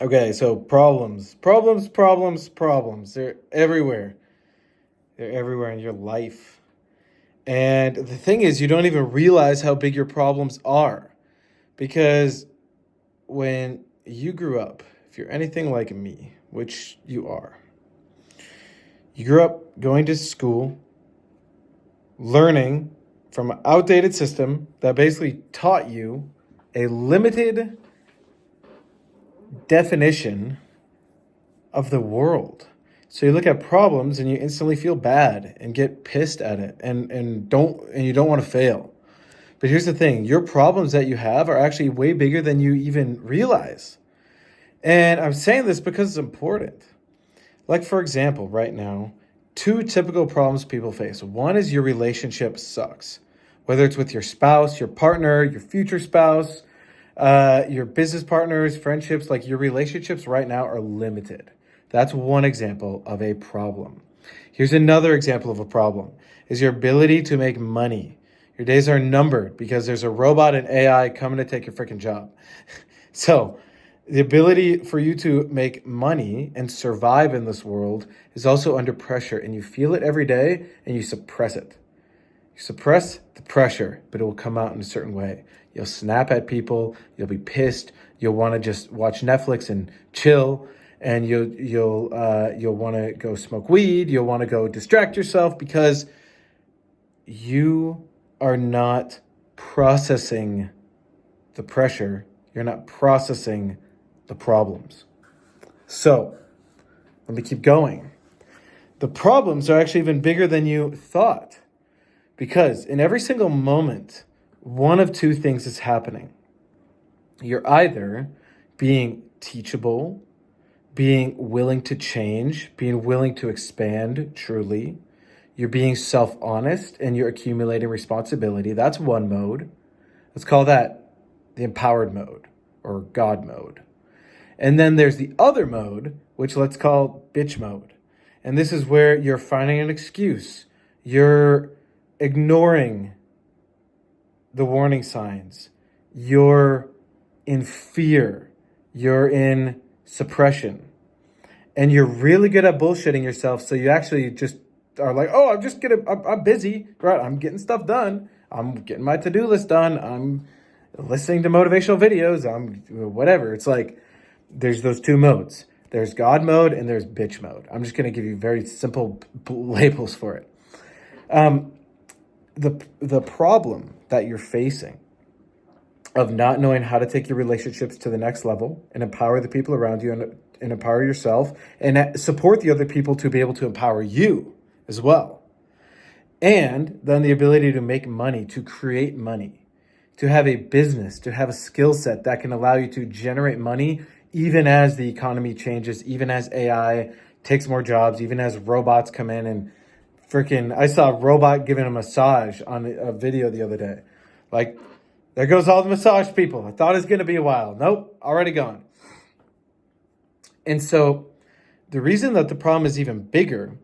Okay, so problems. They're everywhere. They're everywhere in your life. And the thing is, you don't even realize how big your problems are. Because when you grew up, if you're anything like me, which you are, you grew up going to school, learning from an outdated system that basically taught you a limited definition of the world. So you look at problems and you instantly feel bad and get pissed at it and you don't want to fail. But here's the thing, your problems that you have are actually way bigger than you even realize. And I'm saying this because it's important. Like, for example, right now, two typical problems people face. One is your relationship sucks, whether it's with your spouse, your partner, your future spouse, your business partners, friendships, like your relationships right now are limited. That's one example of a problem. Here's another example of a problem is your ability to make money. Your days are numbered because there's a robot and AI coming to take your freaking job. So, the ability for you to make money and survive in this world is also under pressure, and you feel it every day and you suppress it. You suppress the pressure, but it will come out in a certain way. You'll snap at people, you'll be pissed, you'll want to just watch Netflix and chill, and you'll want to go smoke weed, you'll want to go distract yourself because you are not processing the pressure, you're not processing the problems. So, let me keep going. The problems are actually even bigger than you thought because in every single moment, one of two things is happening. You're either being teachable, being willing to change, being willing to expand truly. You're being self honest and you're accumulating responsibility. That's one mode. Let's call that the empowered mode or God mode. And then there's the other mode, which let's call bitch mode. And this is where you're finding an excuse. You're ignoring the warning signs. You're in fear. You're in suppression. And you're really good at bullshitting yourself. So you actually just are like, oh, I'm busy. Right? I'm getting stuff done. I'm getting my to-do list done. I'm listening to motivational videos. I'm whatever. It's like, there's those two modes. There's God mode and there's bitch mode. I'm just going to give you very simple labels for it. The problem that you're facing of not knowing how to take your relationships to the next level and empower the people around you and empower yourself and support the other people to be able to empower you as well. And then the ability to make money, to create money, to have a business, to have a skill set that can allow you to generate money even as the economy changes, even as AI takes more jobs, even as robots come in and freaking, I saw a robot giving a massage on a video the other day. Like, there goes all the massage people. I thought it was going to be a while. Nope, already gone. And so the reason that the problem is even bigger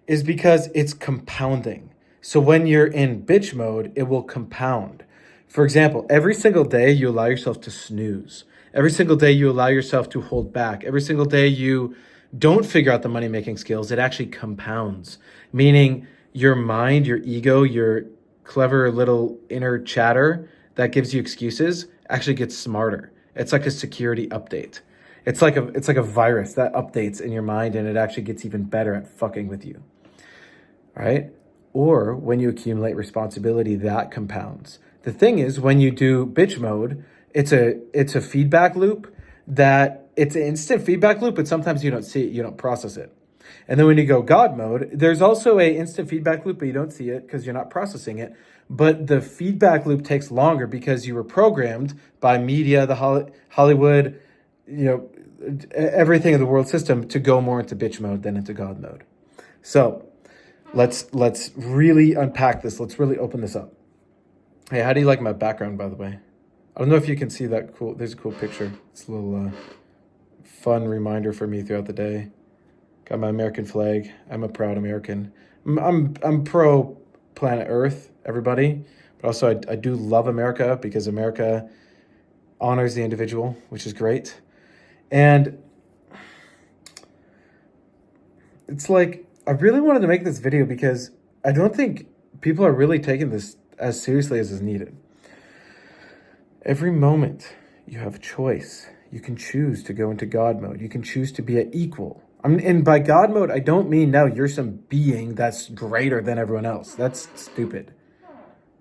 is because it's compounding. So when you're in bitch mode, it will compound. For example, every single day you allow yourself to snooze. Every single day you allow yourself to hold back. Every single day you don't figure out the money making skills, it actually compounds. Meaning your mind, your ego, your clever little inner chatter that gives you excuses actually gets smarter. It's like a security update. It's like a virus that updates in your mind and it actually gets even better at fucking with you. Right? Or when you accumulate responsibility, that compounds. The thing is, when you do bitch mode, it's a feedback loop that it's an instant feedback loop, but sometimes you don't see it, you don't process it. And then when you go God mode, there's also a instant feedback loop, but you don't see it because you're not processing it. But the feedback loop takes longer because you were programmed by media, the Hollywood, everything in the world system to go more into bitch mode than into God mode. So let's really unpack this. Let's really open this up. Hey, how do you like my background, by the way? I don't know if you can see that cool. There's a cool picture. It's a little fun reminder for me throughout the day. Got my American flag. I'm a proud American. I'm pro planet Earth, everybody. But also I do love America because America honors the individual, which is great. And it's like, I really wanted to make this video because I don't think people are really taking this as seriously as is needed. Every moment you have a choice. You can choose to go into God mode. You can choose to be at equal. And by God mode, I don't mean now you're some being that's greater than everyone else. That's stupid.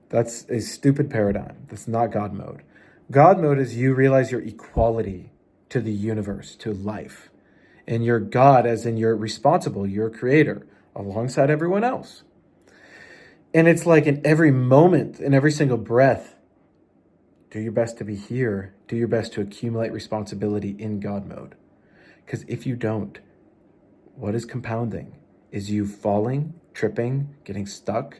That's a stupid paradigm. That's not God mode. God mode is you realize your equality to the universe, to life. And you're God as in you're responsible, you're a creator alongside everyone else. And it's like in every moment, in every single breath, do your best to be here. Do your best to accumulate responsibility in God mode. Because if you don't, what is compounding is you falling, tripping, getting stuck,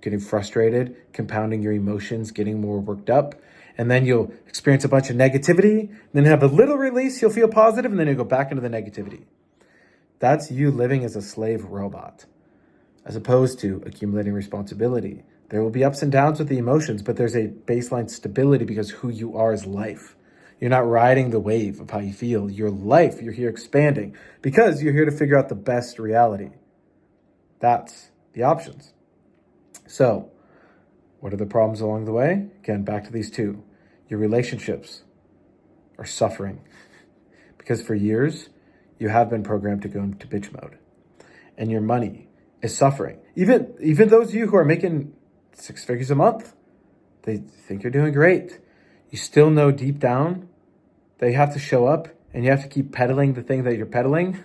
getting frustrated, compounding your emotions, getting more worked up. And then you'll experience a bunch of negativity, then have a little release, you'll feel positive, and then you'll go back into the negativity. That's you living as a slave robot, as opposed to accumulating responsibility. There will be ups and downs with the emotions, but there's a baseline stability because who you are is life. You're not riding the wave of how you feel. Your life, you're here expanding because you're here to figure out the best reality. That's the options. So, what are the problems along the way? Again, back to these two. Your relationships are suffering because for years, you have been programmed to go into bitch mode. And your money is suffering. Even those of you who are making 6 figures a month, they think you're doing great. You still know deep down that you have to show up and you have to keep peddling the thing that you're peddling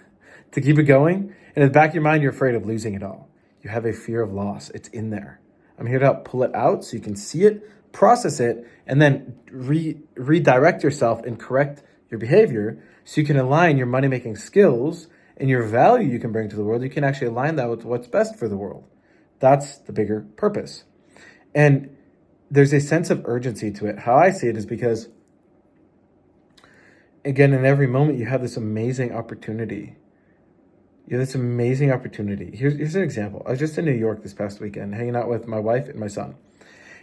to keep it going. And in the back of your mind, you're afraid of losing it all. You have a fear of loss. It's in there. I'm here to help pull it out so you can see it, process it, and then redirect yourself and correct your behavior so you can align your money-making skills and your value you can bring to the world. You can actually align that with what's best for the world. That's the bigger purpose. And there's a sense of urgency to it. How I see it is because, again, in every moment, you have this amazing opportunity. You have this amazing opportunity. Here's an example. I was just in New York this past weekend, hanging out with my wife and my son.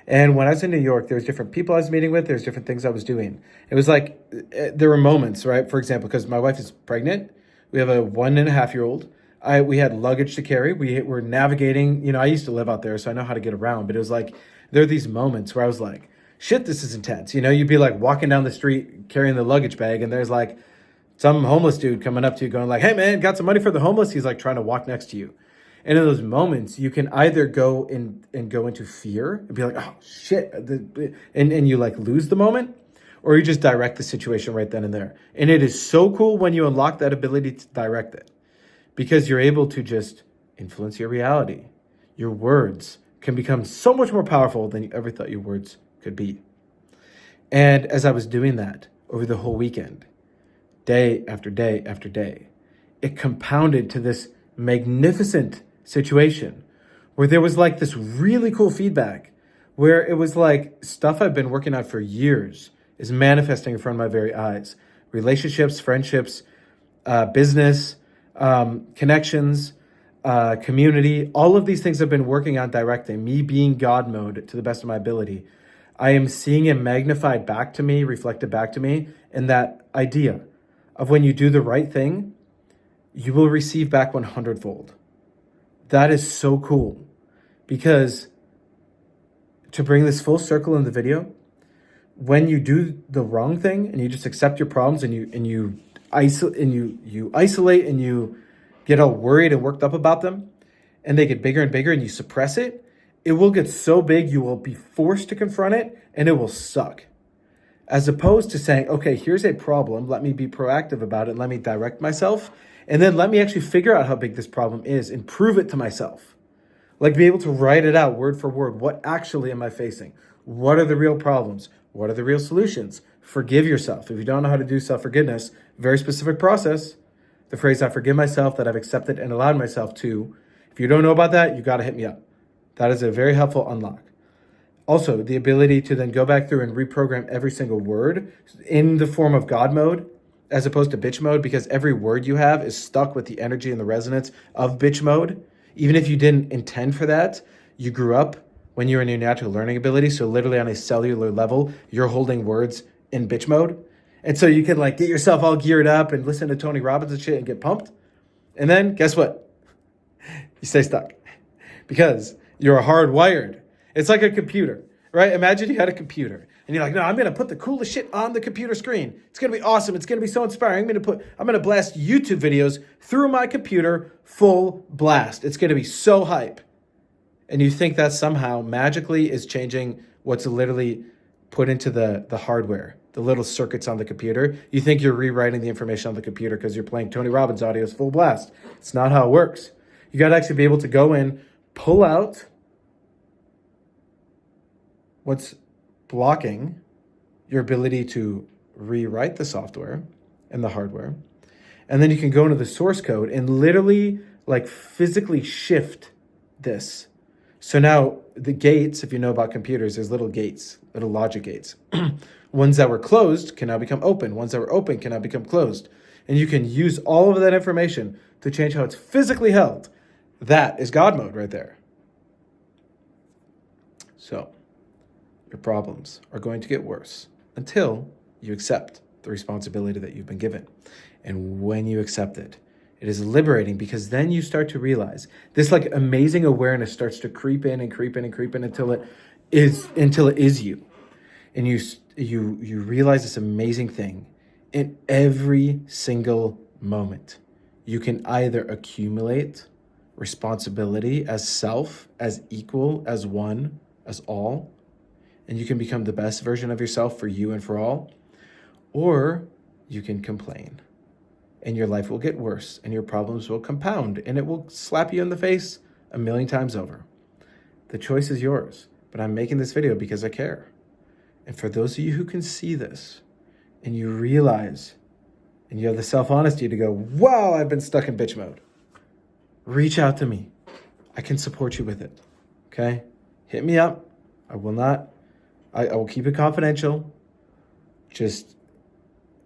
And when I was in New York, there was different people I was meeting with. There's different things I was doing. It was like, there were moments, right? For example, because my wife is pregnant. We have a 1.5-year-old. We had luggage to carry. We were navigating, I used to live out there, so I know how to get around. But it was like, there are these moments where I was like, shit, this is intense. You'd be like walking down the street carrying the luggage bag, and there's like some homeless dude coming up to you going like, hey man, got some money for the homeless? He's like trying to walk next to you. And in those moments, you can either go and go into fear and be like, oh shit, and you like lose the moment, or you just direct the situation right then and there. And it is so cool when you unlock that ability to direct it, because you're able to just influence your reality. Your words can become so much more powerful than you ever thought your words could be. And as I was doing that over the whole weekend, day after day after day, it compounded to this magnificent situation where there was like this really cool feedback where it was like stuff I've been working on for years is manifesting in front of my very eyes. Relationships, friendships, business, connections, community, all of these things I've been working on directing, me being God mode to the best of my ability. I am seeing it magnified back to me, reflected back to me, in that idea of when you do the right thing, you will receive back 100-fold. That is so cool, because to bring this full circle in the video, when you do the wrong thing and you just accept your problems and you isolate and you get all worried and worked up about them, and they get bigger and bigger and you suppress it, it will get so big you will be forced to confront it and it will suck. As opposed to saying, okay, here's a problem, let me be proactive about it, let me direct myself, and then let me actually figure out how big this problem is and prove it to myself. Like be able to write it out word for word. What actually am I facing? What are the real problems? What are the real solutions? Forgive yourself. If you don't know how to do self-forgiveness, very specific process. The phrase, I forgive myself that I've accepted and allowed myself to. If you don't know about that, you got to hit me up. That is a very helpful unlock. Also, the ability to then go back through and reprogram every single word in the form of God mode as opposed to bitch mode, because every word you have is stuck with the energy and the resonance of bitch mode. Even if you didn't intend for that, you grew up when you were in your natural learning ability. So literally on a cellular level, you're holding words in bitch mode. And so you can like get yourself all geared up and listen to Tony Robbins and shit and get pumped. And then guess what? You stay stuck because you're hardwired. It's like a computer, right? Imagine you had a computer and you're like, no, I'm going to put the coolest shit on the computer screen. It's going to be awesome. It's going to be so inspiring. I'm going to blast YouTube videos through my computer full blast. It's going to be so hype. And you think that somehow magically is changing what's literally put into the hardware, the little circuits on the computer. You think you're rewriting the information on the computer because you're playing Tony Robbins audios full blast. It's not how it works. You got to actually be able to go in, pull out what's blocking your ability to rewrite the software and the hardware. And then you can go into the source code and literally like physically shift this. So now the gates, if you know about computers, there's little gates, little logic gates. Ones that were closed can now become open. Ones that were open can now become closed. And you can use all of that information to change how it's physically held. That is God mode right there. So your problems are going to get worse until you accept the responsibility that you've been given. And when you accept it, it is liberating because then you start to realize this like amazing awareness starts to creep in and creep in and creep in until it is you. And you realize this amazing thing in every single moment. You can either accumulate responsibility as self, as equal, as one, as all, and you can become the best version of yourself for you and for all, or you can complain. And your life will get worse and your problems will compound and it will slap you in the face 1,000,000 times over. The choice is yours, but I'm making this video because I care. And for those of you who can see this and you realize and you have the self-honesty to go, wow, I've been stuck in bitch mode. Reach out to me. I can support you with it. Okay? Hit me up. I will keep it confidential.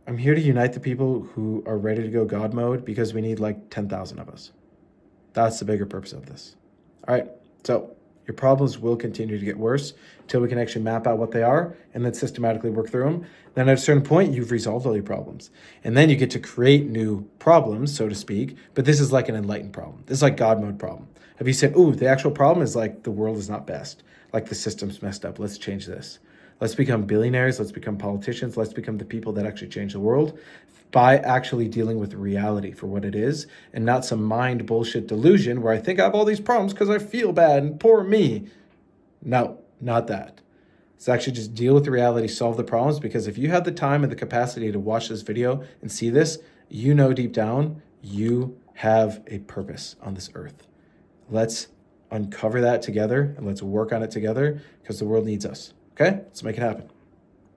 I'm here to unite the people who are ready to go God mode because we need like 10,000 of us. That's the bigger purpose of this. All right. So your problems will continue to get worse until we can actually map out what they are and then systematically work through them. Then at a certain point, you've resolved all your problems. And then you get to create new problems, so to speak. But this is like an enlightened problem. This is like God mode problem. Have you said, ooh, the actual problem is like the world is not best. Like the system's messed up. Let's change this. Let's become billionaires. Let's become politicians. Let's become the people that actually change the world by actually dealing with reality for what it is and not some mind bullshit delusion where I think I have all these problems because I feel bad and poor me. No, not that. It's actually just deal with the reality, solve the problems, because if you had the time and the capacity to watch this video and see this, you know deep down you have a purpose on this earth. Let's uncover that together and let's work on it together because the world needs us. Okay? Let's make it happen.